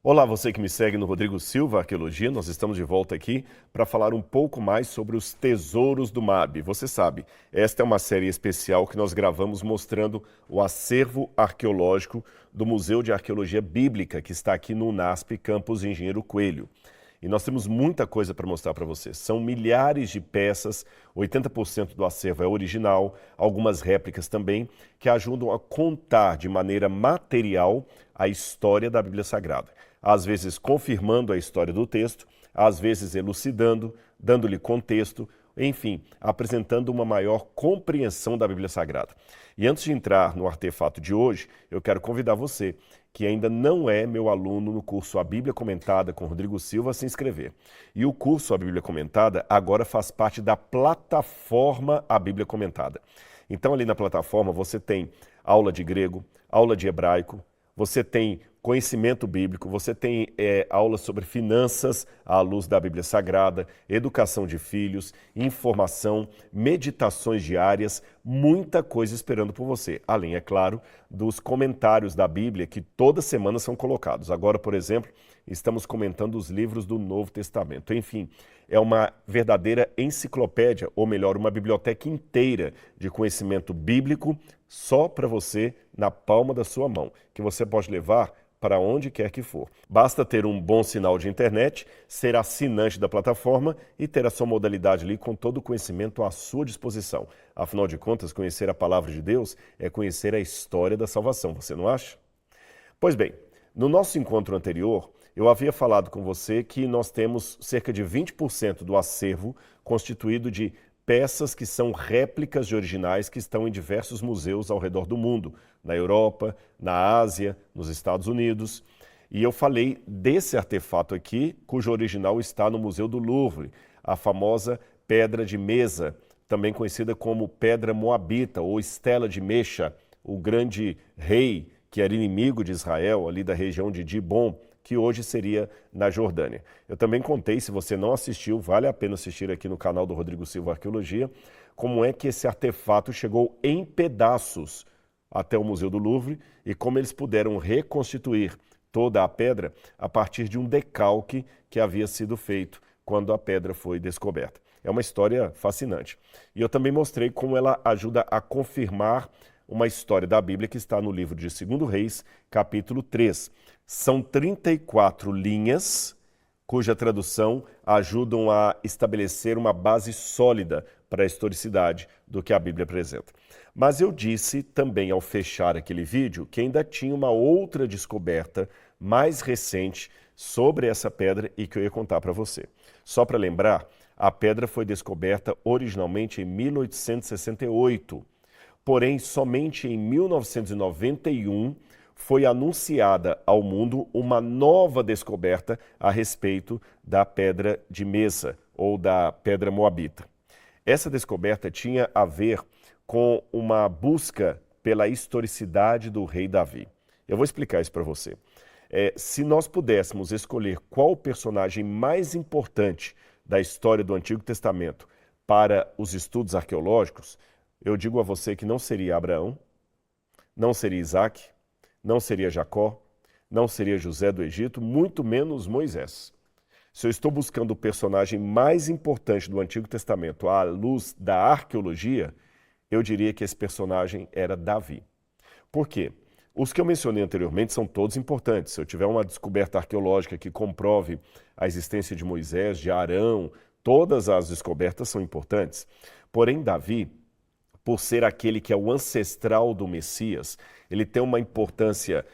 Olá, você que me segue no Rodrigo Silva Arqueologia, nós estamos de volta aqui para falar um pouco mais sobre os tesouros do MAB. Você sabe, esta é uma série especial que nós gravamos mostrando o acervo arqueológico do Museu de Arqueologia Bíblica, que está aqui no UNASP, Campus Engenheiro Coelho. E nós temos muita coisa para mostrar para vocês. São milhares de peças, 80% do acervo é original, algumas réplicas também, que ajudam a contar de maneira material a história da Bíblia Sagrada. Às vezes confirmando a história do texto, às vezes elucidando, dando-lhe contexto, enfim, apresentando uma maior compreensão da Bíblia Sagrada. E antes de entrar no artefato de hoje, eu quero convidar você, que ainda não é meu aluno no curso A Bíblia Comentada com Rodrigo Silva, a se inscrever. E o curso A Bíblia Comentada agora faz parte da plataforma A Bíblia Comentada. Então ali na plataforma você tem aula de grego, aula de hebraico, você tem conhecimento bíblico, você tem aulas sobre finanças à luz da Bíblia Sagrada, educação de filhos, informação, meditações diárias, muita coisa esperando por você. Além, é claro, dos comentários da Bíblia que toda semana são colocados. Agora, por exemplo, estamos comentando os livros do Novo Testamento. Enfim, é uma verdadeira enciclopédia, ou melhor, uma biblioteca inteira de conhecimento bíblico só para você na palma da sua mão, que você pode levar para onde quer que for. Basta ter um bom sinal de internet, ser assinante da plataforma e ter a sua modalidade ali com todo o conhecimento à sua disposição. Afinal de contas, conhecer a palavra de Deus é conhecer a história da salvação, você não acha? Pois bem, no nosso encontro anterior, eu havia falado com você que nós temos cerca de 20% do acervo constituído de peças que são réplicas de originais que estão em diversos museus ao redor do mundo, na Europa, na Ásia, nos Estados Unidos. E eu falei desse artefato aqui, cujo original está no Museu do Louvre, a famosa pedra de mesa, também conhecida como pedra moabita ou estela de Mexa, o grande rei que era inimigo de Israel, ali da região de Dibon, que hoje seria na Jordânia. Eu também contei, se você não assistiu, vale a pena assistir aqui no canal do Rodrigo Silva Arqueologia, como é que esse artefato chegou em pedaços até o Museu do Louvre e como eles puderam reconstituir toda a pedra a partir de um decalque que havia sido feito quando a pedra foi descoberta. É uma história fascinante. E eu também mostrei como ela ajuda a confirmar uma história da Bíblia que está no livro de 2 Reis, capítulo 3. São 34 linhas, cuja tradução ajudam a estabelecer uma base sólida para a historicidade do que a Bíblia apresenta. Mas eu disse também ao fechar aquele vídeo que ainda tinha uma outra descoberta mais recente sobre essa pedra e que eu ia contar para você. Só para lembrar, a pedra foi descoberta originalmente em 1868. Porém, somente em 1991 foi anunciada ao mundo uma nova descoberta a respeito da pedra de mesa, ou da pedra moabita. Essa descoberta tinha a ver com uma busca pela historicidade do rei Davi. Eu vou explicar isso para você. Se nós pudéssemos escolher qual o personagem mais importante da história do Antigo Testamento para os estudos arqueológicos, eu digo a você que não seria Abraão, não seria Isaac, não seria Jacó, não seria José do Egito, muito menos Moisés. Se eu estou buscando o personagem mais importante do Antigo Testamento à luz da arqueologia, eu diria que esse personagem era Davi. Por quê? Os que eu mencionei anteriormente são todos importantes. Se eu tiver uma descoberta arqueológica que comprove a existência de Moisés, de Arão, todas as descobertas são importantes. Porém, Davi, por ser aquele que é o ancestral do Messias, ele tem uma importância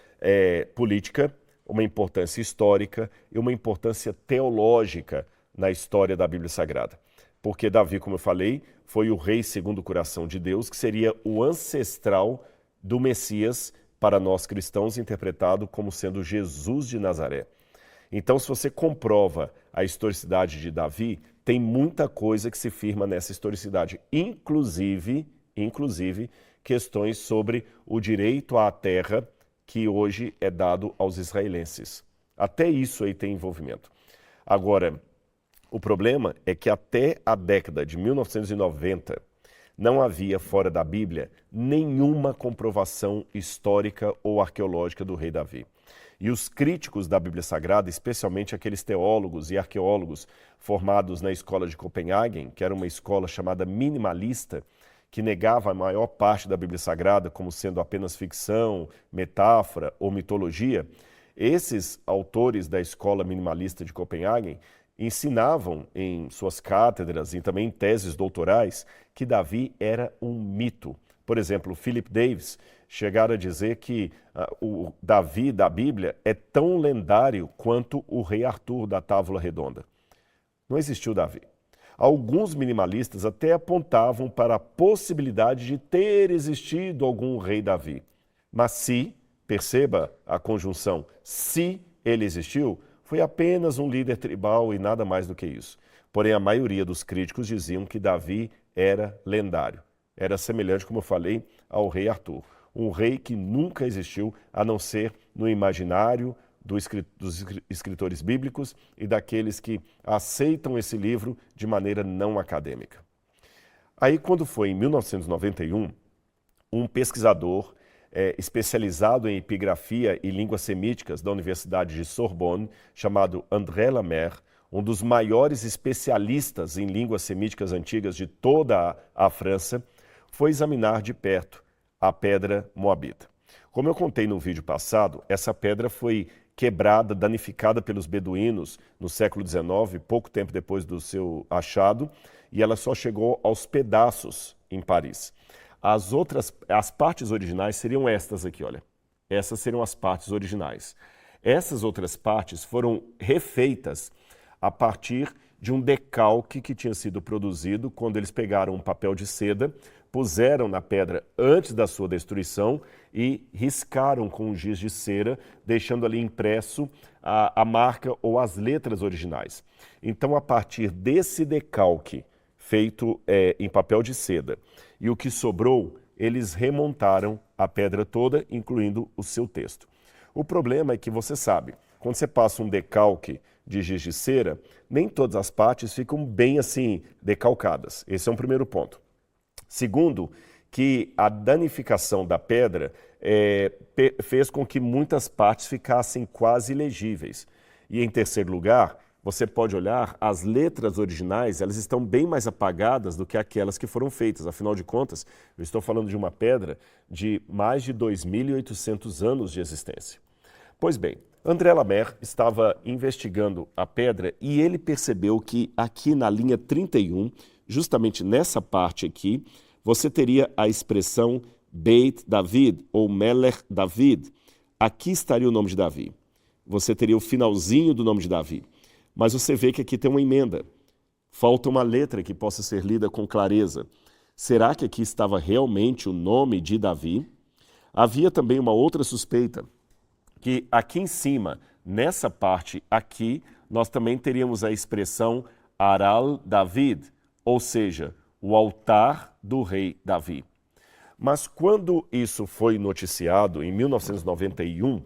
política, uma importância histórica e uma importância teológica na história da Bíblia Sagrada. Porque Davi, como eu falei, foi o rei segundo o coração de Deus, que seria o ancestral do Messias para nós cristãos, interpretado como sendo Jesus de Nazaré. Então, se você comprova a historicidade de Davi, tem muita coisa que se firma nessa historicidade, inclusive questões sobre o direito à terra que hoje é dado aos israelenses. Até isso aí tem envolvimento. Agora, o problema é que até a década de 1990 não havia fora da Bíblia nenhuma comprovação histórica ou arqueológica do rei Davi. E os críticos da Bíblia Sagrada, especialmente aqueles teólogos e arqueólogos formados na escola de Copenhagen, que era uma escola chamada minimalista, que negava a maior parte da Bíblia Sagrada como sendo apenas ficção, metáfora ou mitologia, esses autores da escola minimalista de Copenhagen ensinavam em suas cátedras e também em teses doutorais que Davi era um mito. Por exemplo, Philip Davis chegaram a dizer que o Davi da Bíblia é tão lendário quanto o rei Arthur da Távola Redonda. Não existiu Davi. Alguns minimalistas até apontavam para a possibilidade de ter existido algum rei Davi. Mas se, perceba a conjunção, se ele existiu, foi apenas um líder tribal e nada mais do que isso. Porém, a maioria dos críticos diziam que Davi era lendário. Era semelhante, como eu falei, ao rei Arthur. Um rei que nunca existiu, a não ser no imaginário dos escritores bíblicos e daqueles que aceitam esse livro de maneira não acadêmica. Aí, quando foi em 1991, um pesquisador especializado em epigrafia e línguas semíticas da Universidade de Sorbonne, chamado André Lemaire, um dos maiores especialistas em línguas semíticas antigas de toda a França, foi examinar de perto a pedra moabita. Como eu contei no vídeo passado, essa pedra foi quebrada, danificada pelos beduínos no século XIX, pouco tempo depois do seu achado, e ela só chegou aos pedaços em Paris. As partes originais seriam estas aqui, olha. Essas seriam as partes originais. Essas outras partes foram refeitas a partir de um decalque que tinha sido produzido quando eles pegaram um papel de seda, puseram na pedra antes da sua destruição e riscaram com um giz de cera, deixando ali impresso a marca ou as letras originais. Então, a partir desse decalque feito em papel de seda e o que sobrou, eles remontaram a pedra toda, incluindo o seu texto. O problema é que você sabe, quando você passa um decalque de giz de cera, nem todas as partes ficam bem assim decalcadas. Esse é um primeiro ponto. Segundo, que a danificação da pedra fez com que muitas partes ficassem quase ilegíveis. E em terceiro lugar, você pode olhar, as letras originais, elas estão bem mais apagadas do que aquelas que foram feitas. Afinal de contas, eu estou falando de uma pedra de mais de 2.800 anos de existência. Pois bem, André Lemaire estava investigando a pedra e ele percebeu que aqui na linha 31, justamente nessa parte aqui, você teria a expressão Beit David ou Melech David. Aqui estaria o nome de Davi. Você teria o finalzinho do nome de Davi. Mas você vê que aqui tem uma emenda. Falta uma letra que possa ser lida com clareza. Será que aqui estava realmente o nome de Davi? Havia também uma outra suspeita, que aqui em cima, nessa parte aqui, nós também teríamos a expressão Aral David, ou seja, o altar do rei Davi. Mas quando isso foi noticiado em 1991,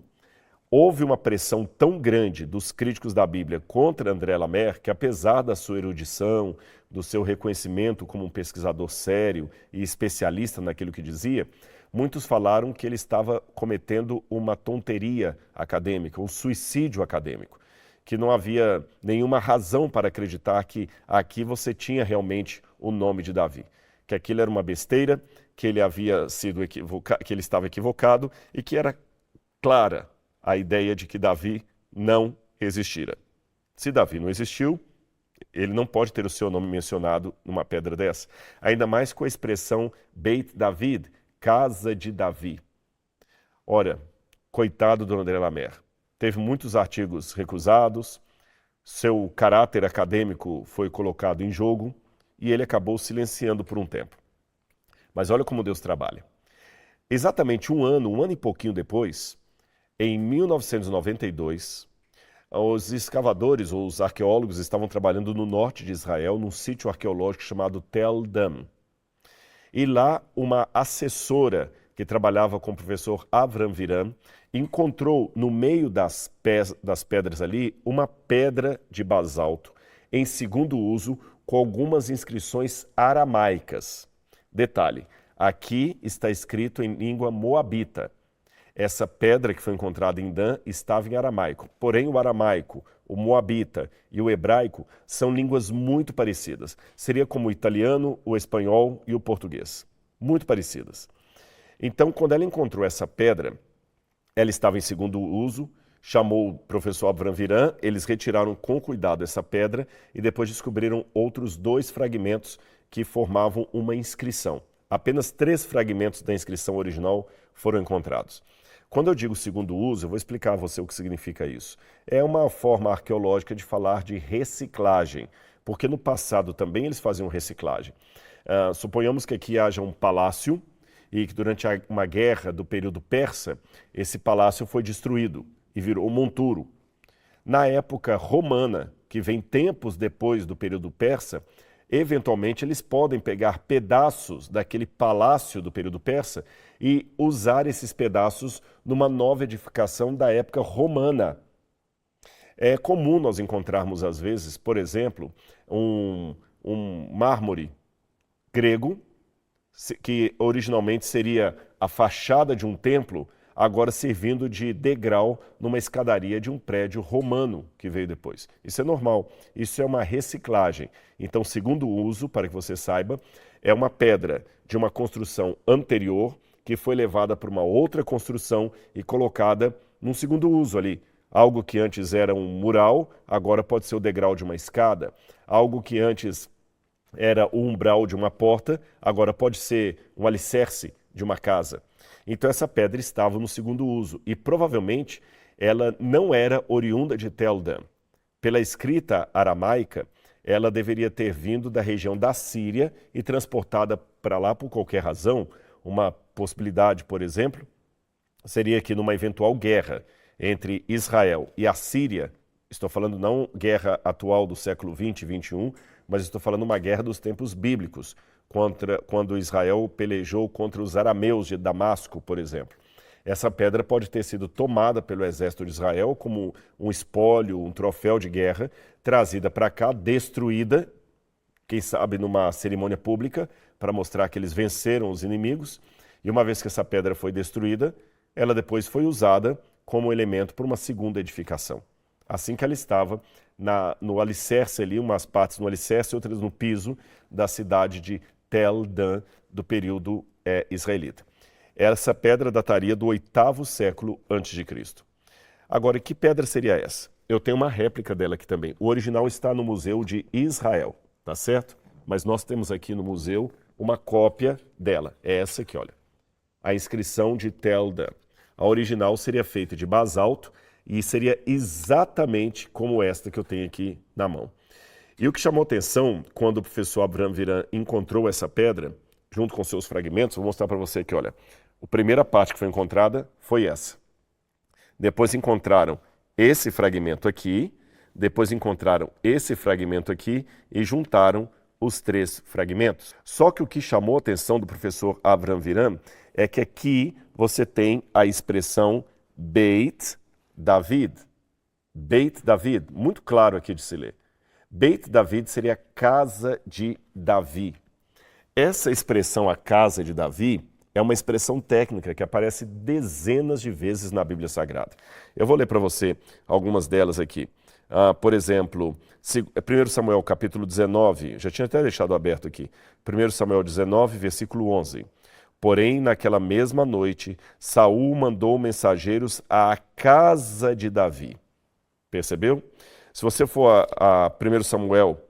houve uma pressão tão grande dos críticos da Bíblia contra André Lemaire que, apesar da sua erudição, do seu reconhecimento como um pesquisador sério e especialista naquilo que dizia, muitos falaram que ele estava cometendo uma tonteria acadêmica, um suicídio acadêmico, que não havia nenhuma razão para acreditar que aqui você tinha realmente o nome de Davi, que aquilo era uma besteira, que ele havia sido que ele estava equivocado e que era clara a ideia de que Davi não existira. Se Davi não existiu, ele não pode ter o seu nome mencionado numa pedra dessa. Ainda mais com a expressão Beit David, casa de Davi. Ora, coitado do André Lemaire. Teve muitos artigos recusados, seu caráter acadêmico foi colocado em jogo e ele acabou silenciando por um tempo. Mas olha como Deus trabalha. Exatamente um ano e pouquinho depois, em 1992, os escavadores ou os arqueólogos estavam trabalhando no norte de Israel, num sítio arqueológico chamado Tel Dan. E lá, uma assessora que trabalhava com o professor Avram Viram encontrou no meio das pedras ali uma pedra de basalto em segundo uso com algumas inscrições aramaicas. Detalhe, aqui está escrito em língua moabita. Essa pedra que foi encontrada em Dan estava em aramaico. Porém, o aramaico, o moabita e o hebraico são línguas muito parecidas. Seria como o italiano, o espanhol e o português. Muito parecidas. Então, quando ela encontrou essa pedra, ela estava em segundo uso, chamou o professor Avram Viran, eles retiraram com cuidado essa pedra e depois descobriram outros 2 fragmentos que formavam uma inscrição. Apenas 3 fragmentos da inscrição original foram encontrados. Quando eu digo segundo uso, eu vou explicar a você o que significa isso. É uma forma arqueológica de falar de reciclagem, porque no passado também eles faziam reciclagem. Suponhamos que aqui haja um palácio e que durante uma guerra do período persa, esse palácio foi destruído e virou um monturo. Na época romana, que vem tempos depois do período persa, eventualmente eles podem pegar pedaços daquele palácio do período persa e usar esses pedaços numa nova edificação da época romana. É comum nós encontrarmos, às vezes, por exemplo, um mármore grego, que originalmente seria a fachada de um templo, agora servindo de degrau numa escadaria de um prédio romano que veio depois. Isso é normal, isso é uma reciclagem. Então, segundo uso, para que você saiba, é uma pedra de uma construção anterior que foi levada para uma outra construção e colocada num segundo uso ali. Algo que antes era um mural, agora pode ser o degrau de uma escada. Algo que antes era o umbral de uma porta, agora pode ser um alicerce de uma casa. Então essa pedra estava no segundo uso e provavelmente ela não era oriunda de Tel Dan. Pela escrita aramaica, ela deveria ter vindo da região da Síria e transportada para lá por qualquer razão. Uma possibilidade, por exemplo, seria que numa eventual guerra entre Israel e a Síria, estou falando não guerra atual do século 20 e 21, mas estou falando uma guerra dos tempos bíblicos, quando Israel pelejou contra os arameus de Damasco, por exemplo. Essa pedra pode ter sido tomada pelo exército de Israel como um espólio, um troféu de guerra, trazida para cá, destruída, quem sabe numa cerimônia pública, para mostrar que eles venceram os inimigos. E uma vez que essa pedra foi destruída, ela depois foi usada como elemento para uma segunda edificação. Assim que ela estava no alicerce ali, umas partes no alicerce e outras no piso da cidade de Tel Dan, do período israelita. Essa pedra dataria do 8º século a.C. Agora, que pedra seria essa? Eu tenho uma réplica dela aqui também. O original está no Museu de Israel, tá certo? Mas nós temos aqui no museu uma cópia dela. É essa aqui, olha. A inscrição de Tel Dan. A original seria feita de basalto e seria exatamente como esta que eu tenho aqui na mão. E o que chamou atenção quando o professor Avram Viran encontrou essa pedra, junto com seus fragmentos, vou mostrar para você aqui, olha. A primeira parte que foi encontrada foi essa. Depois encontraram esse fragmento aqui, depois encontraram esse fragmento aqui e juntaram os 3 fragmentos. Só que o que chamou a atenção do professor Avram Viran é que aqui você tem a expressão Beit David. Beit David, muito claro aqui de se ler. Beit David seria a casa de Davi. Essa expressão, a casa de Davi, é uma expressão técnica que aparece dezenas de vezes na Bíblia Sagrada. Eu vou ler para você algumas delas aqui. Por exemplo, 1 Samuel capítulo 19, já tinha até deixado aberto aqui. 1 Samuel 19, versículo 11. Porém, naquela mesma noite, Saul mandou mensageiros à casa de Davi. Percebeu? Se você for a 1 Samuel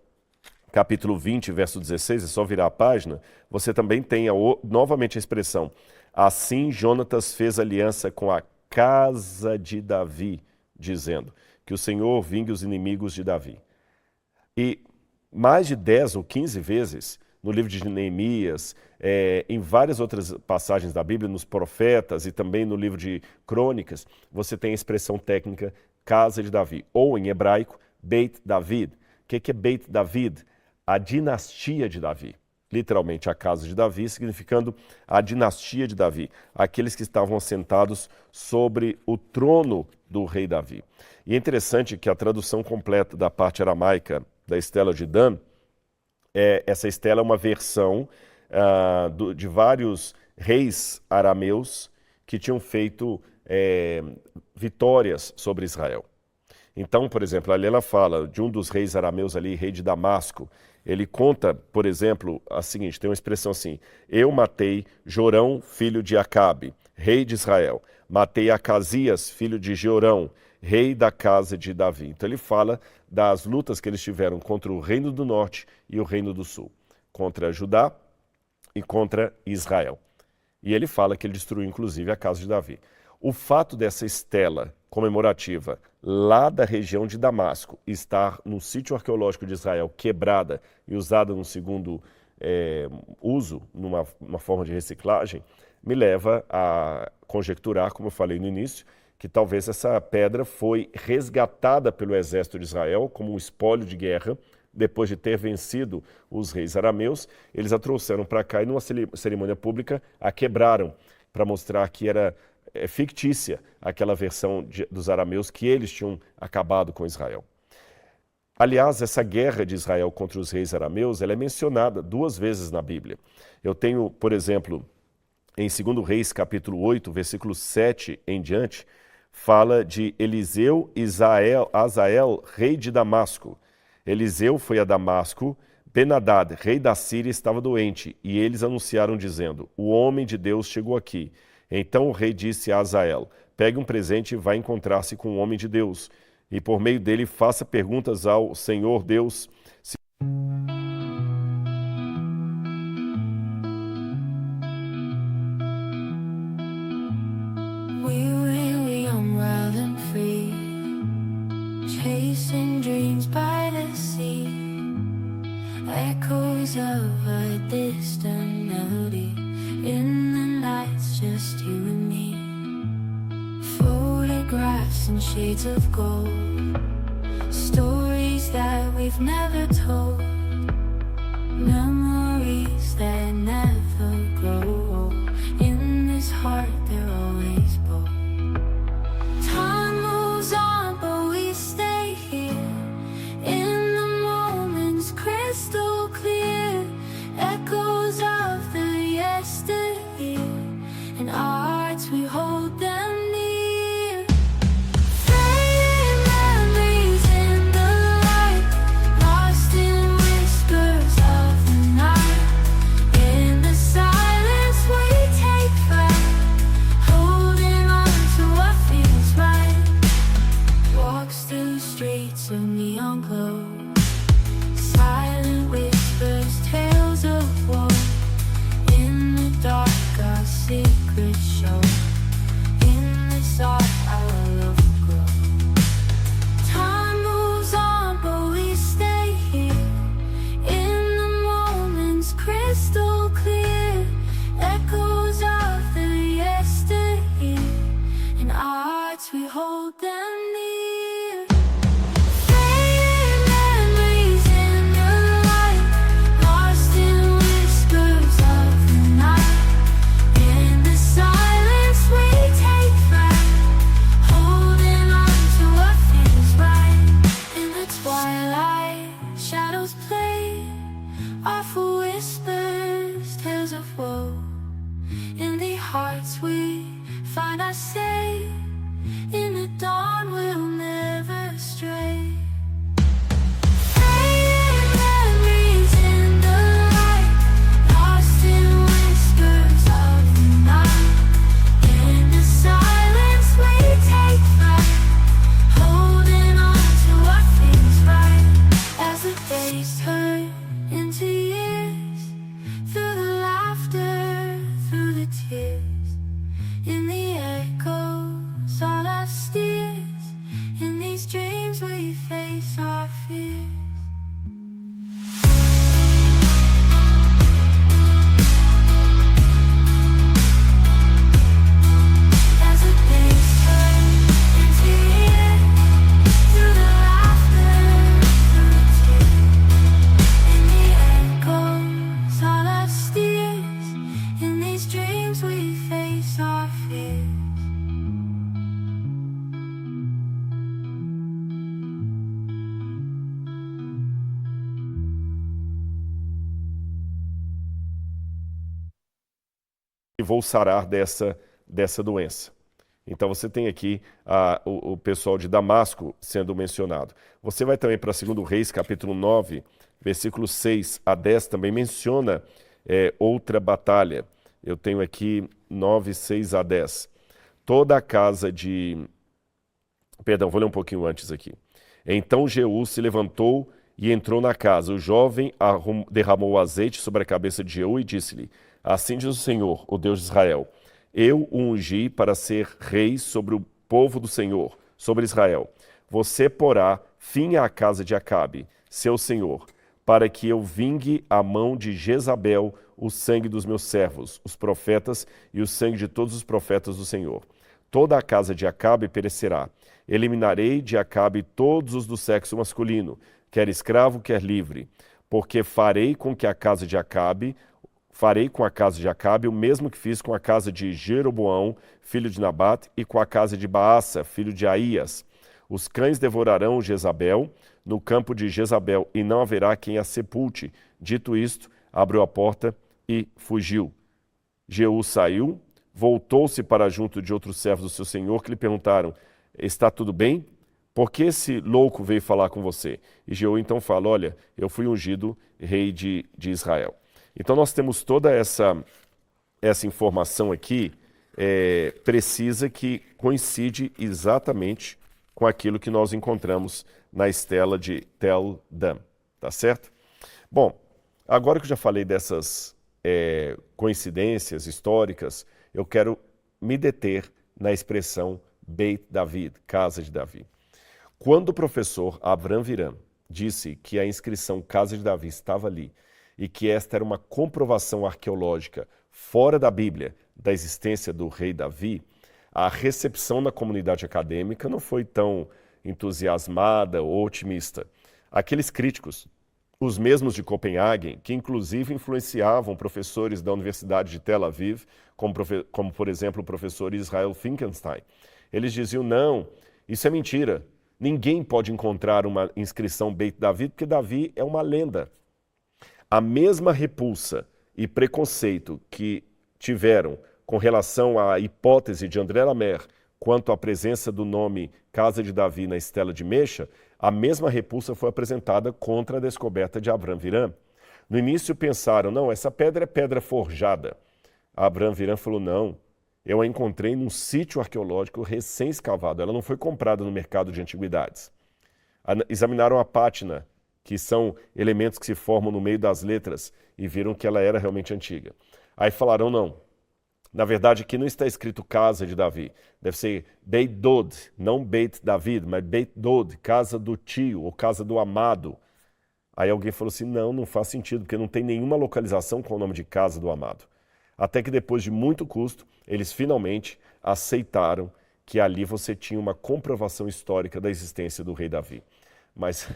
capítulo 20, verso 16, é só virar a página, você também tem novamente a expressão: assim Jonatas fez aliança com a casa de Davi, dizendo que o Senhor vingue os inimigos de Davi. E mais de 10 ou 15 vezes, no livro de Neemias, em várias outras passagens da Bíblia, nos profetas e também no livro de Crônicas, você tem a expressão técnica casa de Davi, ou em hebraico, Beit David. O que é Beit David? A dinastia de Davi. Literalmente, a casa de Davi, significando a dinastia de Davi. Aqueles que estavam assentados sobre o trono do rei Davi. E é interessante que a tradução completa da parte aramaica da Estela de Dan, essa estela é uma versão de vários reis arameus que tinham feito vitórias sobre Israel. Então, por exemplo, ali ela fala de um dos reis arameus ali, rei de Damasco. Ele conta, por exemplo, a seguinte, tem uma expressão assim: eu matei Jorão, filho de Acabe, rei de Israel. Matei Acasias, filho de Jeorão, rei da casa de Davi. Então ele fala das lutas que eles tiveram contra o reino do norte e o reino do sul, contra Judá e contra Israel. E ele fala que ele destruiu inclusive a casa de Davi. O fato dessa estela comemorativa lá da região de Damasco estar no sítio arqueológico de Israel quebrada e usada num segundo uso, numa forma de reciclagem, me leva a conjecturar, como eu falei no início, que talvez essa pedra foi resgatada pelo exército de Israel como um espólio de guerra. Depois de ter vencido os reis arameus, eles a trouxeram para cá e numa cerimônia pública a quebraram para mostrar que era fictícia aquela versão dos arameus que eles tinham acabado com Israel. Aliás, essa guerra de Israel contra os reis arameus, ela é mencionada 2 vezes na Bíblia. Eu tenho, por exemplo, em 2 Reis, capítulo 8, versículo 7 em diante, fala de Eliseu e Azael, rei de Damasco. Eliseu foi a Damasco, Ben-Hadad, rei da Síria, estava doente, e eles anunciaram dizendo: o homem de Deus chegou aqui. Então o rei disse a Azael: pegue um presente e vá encontrar-se com o homem de Deus, e por meio dele faça perguntas ao Senhor Deus. Chasing dreams by the sea, echoes of a distant melody. In the nights, just you and me. Photographs and shades of gold, stories that we've never told, memories that never grow old. In this heart, they're always bold. Time moves on, but we stay here. In the moments crystal clear, echoes of the yesteryear. In our hearts we hold them near. Fading memories in the light, lost in whispers of the night. In the silence we take flight, holding on to what feels right. Walks through streets of neon glow, silent whispers, tales of woe. In the dark our secrets show. In this art our love will grow. Time moves on, but we stay here. In the moments crystal clear, echoes of the yesteryear. In our hearts we hold them near. Fading memories in the light, lost in whispers of the night. In the silence we take flight, holding on to what feels right. In the twilight, shadows play, awful whispers, tales of woe. In the hearts we find our say, in the dawn we'll never stray. Fading memories in the light, lost in whispers of the night. In the silence we take flight, holding on to what feels right. As the days turn into years, through the laughter, through the tears. In the echoes all our steers. In these dreams we face our fears. As the days turn into years, through the laughter, through the tears. In the echoes all our steers. In these dreams we face our fears. E vou sarar dessa doença. Então você tem aqui o pessoal de Damasco sendo mencionado. Você vai também para 2 Reis, capítulo 9, versículos 6 a 10, também menciona outra batalha. Eu tenho aqui 9, 6 a 10. Toda a casa de... Perdão, vou ler um pouquinho antes aqui. Então Jeú se levantou e entrou na casa. O jovem derramou azeite sobre a cabeça de Jeú e disse-lhe: Assim diz o Senhor, o Deus de Israel: Eu o ungi para ser rei sobre o povo do Senhor, sobre Israel. Você porá fim à casa de Acabe, seu senhor, para que eu vingue a mão de Jezabel o sangue dos meus servos, os profetas, e o sangue de todos os profetas do Senhor. Toda a casa de Acabe perecerá. Eliminarei de Acabe todos os do sexo masculino, quer escravo, quer livre, porque farei com a casa de Acabe o mesmo que fiz com a casa de Jeroboão, filho de Nabate, e com a casa de Baasa, filho de Aías. Os cães devorarão Jezabel no campo de Jezabel, e não haverá quem a sepulte. Dito isto, abriu a porta e fugiu. Jeú saiu, voltou-se para junto de outros servos do seu senhor, que lhe perguntaram: Está tudo bem? Por que esse louco veio falar com você? E Jeú então fala: Olha, eu fui ungido rei de Israel. Então nós temos toda essa informação aqui precisa, que coincide exatamente com aquilo que nós encontramos na estela de Tel Dan, tá certo? Bom, agora que eu já falei dessas coincidências históricas, eu quero me deter na expressão Beit David, casa de Davi. Quando o professor Avraham Viram disse que a inscrição Casa de Davi estava ali e que esta era uma comprovação arqueológica fora da Bíblia da existência do rei Davi, a recepção na comunidade acadêmica não foi tão entusiasmada ou otimista. Aqueles críticos, os mesmos de Copenhague, que inclusive influenciavam professores da Universidade de Tel Aviv, como por exemplo o professor Israel Finkelstein, eles diziam: não, isso é mentira. Ninguém pode encontrar uma inscrição Beit David, porque Davi é uma lenda. A mesma repulsa e preconceito que tiveram com relação à hipótese de André Lamer quanto à presença do nome Casa de Davi na estela de Mecha, a mesma repulsa foi apresentada contra a descoberta de Avraham Viram. No início pensaram: não, essa pedra é pedra forjada. Avraham Viram falou: não, eu a encontrei num sítio arqueológico recém-escavado. Ela não foi comprada no mercado de antiguidades. Examinaram a pátina, que são elementos que se formam no meio das letras, e viram que ela era realmente antiga. Aí falaram: não, na verdade aqui não está escrito Casa de Davi. Deve ser Beit Dod, não Beit David, mas Beit Dod, casa do tio ou casa do amado. Aí alguém falou assim: não, não faz sentido, porque não tem nenhuma localização com o nome de casa do amado. Até que depois de muito custo, eles finalmente aceitaram que ali você tinha uma comprovação histórica da existência do rei Davi. Mas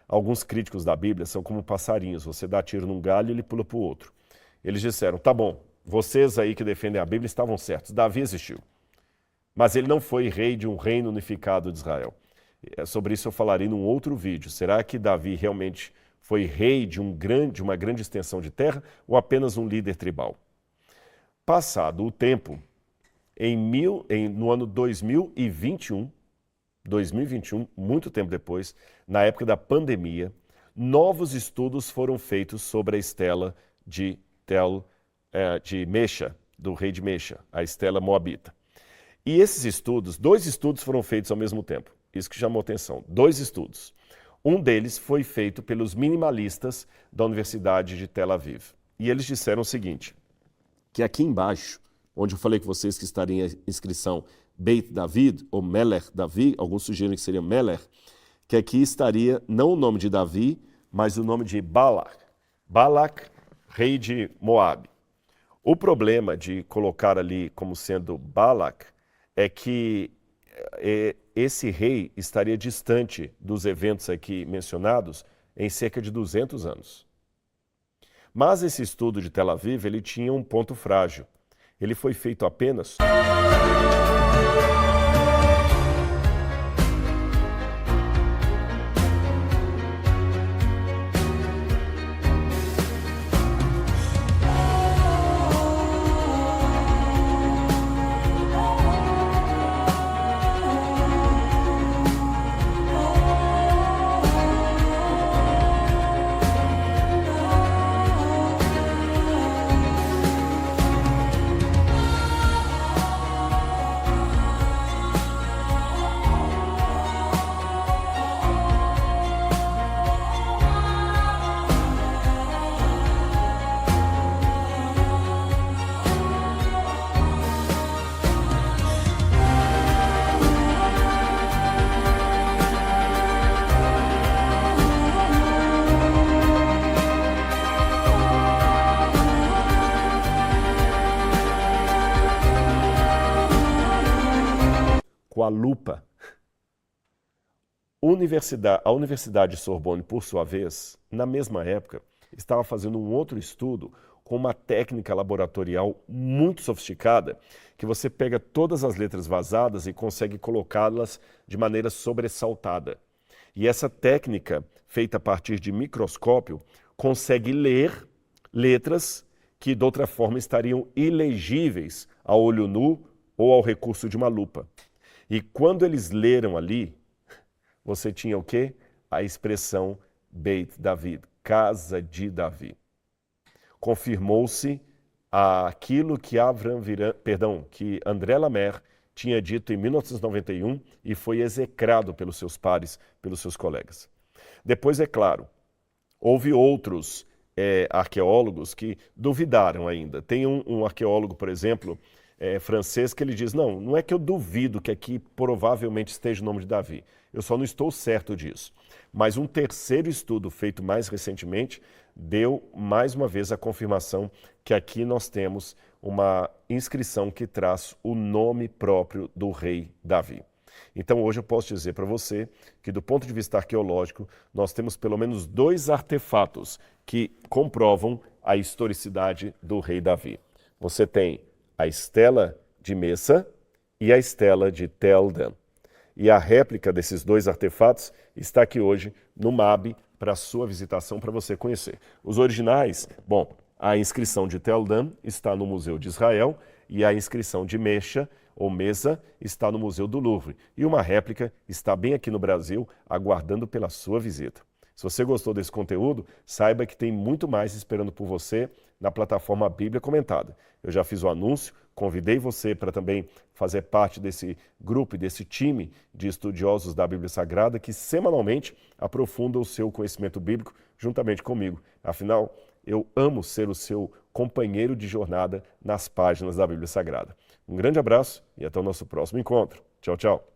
alguns críticos da Bíblia são como passarinhos: você dá tiro num galho e ele pula para o outro. Eles disseram: tá bom, vocês aí que defendem a Bíblia estavam certos, Davi existiu. Mas ele não foi rei de um reino unificado de Israel. Sobre isso eu falarei num outro vídeo. Será que Davi realmente foi rei de uma grande extensão de terra ou apenas um líder tribal? Passado o tempo, no ano 2021, muito tempo depois, na época da pandemia, novos estudos foram feitos sobre a estela de Mecha, do rei de Mecha, a estela moabita. E esses estudos, 2 estudos foram feitos ao mesmo tempo. Isso que chamou atenção, 2 estudos. Um deles foi feito pelos minimalistas da Universidade de Tel Aviv. E eles disseram o seguinte: que aqui embaixo, onde eu falei com vocês que estaria a inscrição Beit David, ou Meler Davi, alguns sugerem que seria Meler, que aqui estaria não o nome de Davi, mas o nome de Balak. Balak, rei de Moabe. O problema de colocar ali como sendo Balak é que esse rei estaria distante dos eventos aqui mencionados em cerca de 200 anos. Mas esse estudo de Tel Aviv, ele tinha um ponto frágil. Ele foi feito apenas... a lupa. A Universidade de Sorbonne, por sua vez, na mesma época, estava fazendo um outro estudo com uma técnica laboratorial muito sofisticada, que você pega todas as letras vazadas e consegue colocá-las de maneira sobressaltada. E essa técnica, feita a partir de microscópio, consegue ler letras que de outra forma estariam ilegíveis a olho nu ou ao recurso de uma lupa. E quando eles leram ali, você tinha o quê? A expressão Beit David, casa de Davi. Confirmou-se aquilo que que André Lamer tinha dito em 1991 e foi execrado pelos seus pares, pelos seus colegas. Depois, é claro, houve outros arqueólogos que duvidaram ainda. Tem um arqueólogo, por exemplo, francês, que ele diz, não é que eu duvido que aqui provavelmente esteja o nome de Davi, eu só não estou certo disso. Mas um terceiro estudo feito mais recentemente deu mais uma vez a confirmação que aqui nós temos uma inscrição que traz o nome próprio do rei Davi. Então hoje eu posso dizer para você que do ponto de vista arqueológico nós temos pelo menos 2 artefatos que comprovam a historicidade do rei Davi. Você tem a estela de Messa e a estela de Tel Dan. E a réplica desses 2 artefatos está aqui hoje no MAB para sua visitação, para você conhecer. Os originais, bom, a inscrição de Tel Dan está no Museu de Israel e a inscrição de Mecha ou Mesa está no Museu do Louvre. E uma réplica está bem aqui no Brasil, aguardando pela sua visita. Se você gostou desse conteúdo, saiba que tem muito mais esperando por você na plataforma Bíblia Comentada. Eu já fiz o anúncio, convidei você para também fazer parte desse grupo e desse time de estudiosos da Bíblia Sagrada que semanalmente aprofundam o seu conhecimento bíblico juntamente comigo. Afinal, eu amo ser o seu companheiro de jornada nas páginas da Bíblia Sagrada. Um grande abraço e até o nosso próximo encontro. Tchau, tchau.